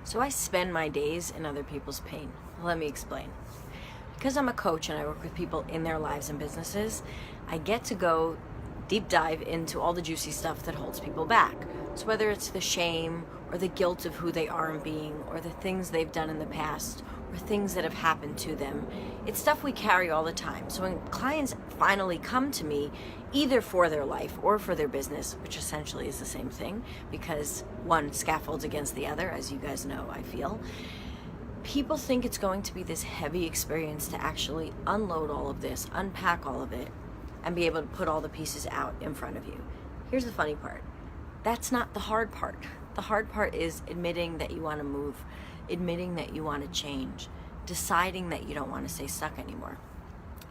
So I spend my days in other people's pain. Let me explain. Because I'm a coach and I work with people in their lives and businesses, I get to go deep dive into all the juicy stuff that holds people back. So whether it's the shame or the guilt of who they are in being, or the things they've done in the past, or things that have happened to them, it's stuff we carry all the time. So when clients finally come to me, either for their life or for their business, which essentially is the same thing, because one scaffolds against the other, as you guys know, I feel, people think it's going to be this heavy experience to actually unload all of this, unpack all of it, and be able to put all the pieces out in front of you. Here's the funny part. That's not the hard part. The hard part is admitting that you want to move, admitting that you want to change, deciding that you don't want to stay stuck anymore.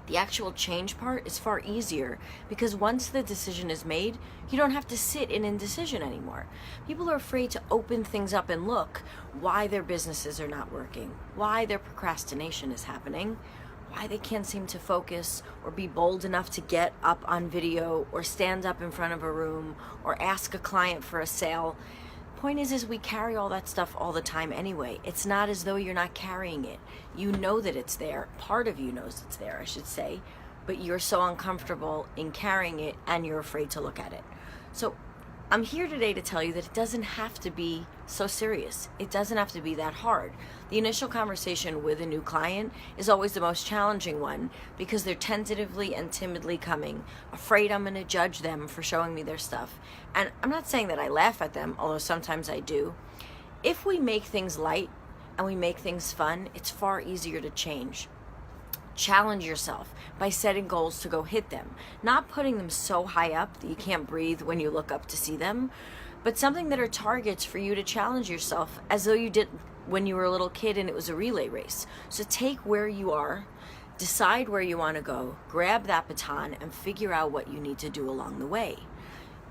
The actual change part is far easier because once the decision is made, you don't have to sit in indecision anymore. People are afraid to open things up and look why their businesses are not working, why their procrastination is happening, why they can't seem to focus or be bold enough to get up on video or stand up in front of a room or ask a client for a sale. Point is we carry all that stuff all the time anyway. It's not as though you're not carrying it. You know that it's there. Part of you knows it's there, I should say, but you're so uncomfortable in carrying it and you're afraid to look at it. So I'm here today to tell you that it doesn't have to be so serious. It doesn't have to be that hard. The initial conversation with a new client is always the most challenging one because they're tentatively and timidly coming, afraid I'm going to judge them for showing me their stuff. And I'm not saying that I laugh at them, although sometimes I do. If we make things light and we make things fun, it's far easier to change. Challenge yourself by setting goals to go hit them, not putting them so high up that you can't breathe when you look up to see them, but something that are targets for you to challenge yourself as though you did when you were a little kid and it was a relay race. So take where you are, decide where you want to go, grab that baton and figure out what you need to do along the way.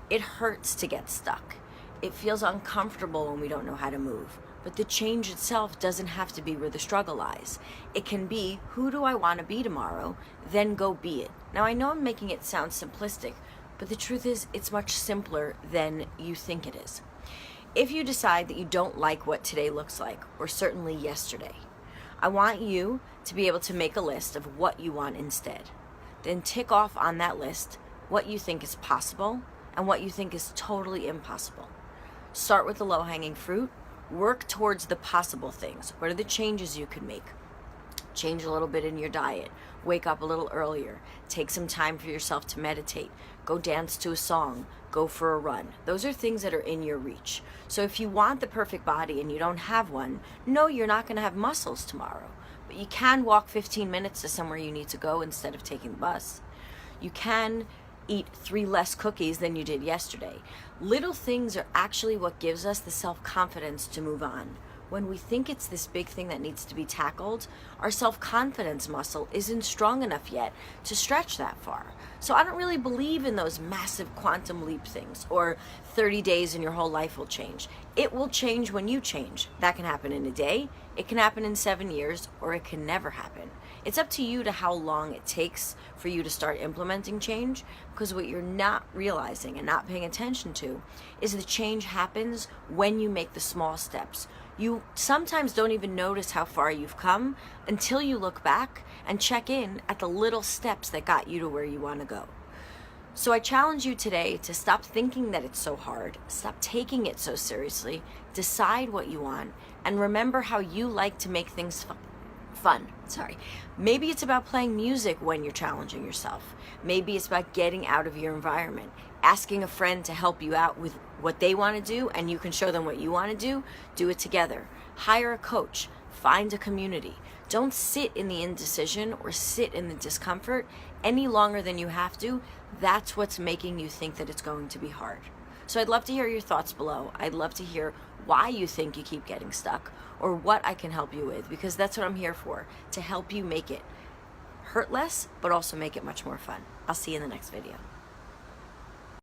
It hurts to get stuck. It feels uncomfortable when we don't know how to move. But the change itself doesn't have to be where the struggle lies. It can be, who do I want to be tomorrow? Then go be it. Now I know I'm making it sound simplistic, but the truth is it's much simpler than you think it is. If you decide that you don't like what today looks like, or certainly yesterday, I want you to be able to make a list of what you want instead. Then tick off on that list what you think is possible and what you think is totally impossible. Start with the low-hanging fruit. Work towards the possible things. What are the changes you could make? Change a little bit in your diet. Wake up a little earlier. Take some time for yourself to meditate. Go dance to a song. Go for a run. Those are things that are in your reach. So if you want the perfect body and you don't have one, no, you're not going to have muscles tomorrow. But you can walk 15 minutes to somewhere you need to go instead of taking the bus. You can eat 3 less cookies than you did yesterday. Little things are actually what gives us the self-confidence to move on. When we think it's this big thing that needs to be tackled, our self-confidence muscle isn't strong enough yet to stretch that far. So I don't really believe in those massive quantum leap things or 30 days and your whole life will change. It will change when you change. That can happen in a day, it can happen in 7 years, or it can never happen. It's up to you to how long it takes for you to start implementing change, because what you're not realizing and not paying attention to is the change happens when you make the small steps. You sometimes don't even notice how far you've come until you look back and check in at the little steps that got you to where you want to go. So I challenge you today to stop thinking that it's so hard, stop taking it so seriously, decide what you want, and remember how you like to make things fun. Maybe it's about playing music when you're challenging yourself. Maybe it's about getting out of your environment, asking a friend to help you out with what they want to do and you can show them what you want to do it together. Hire a coach, find a community. Don't sit in the indecision or sit in the discomfort any longer than you have to. That's what's making you think that it's going to be hard. So I'd love to hear your thoughts below. I'd love to hear why you think you keep getting stuck or what I can help you with, because that's what I'm here for, to help you make it hurt less, but also make it much more fun. I'll see you in the next video.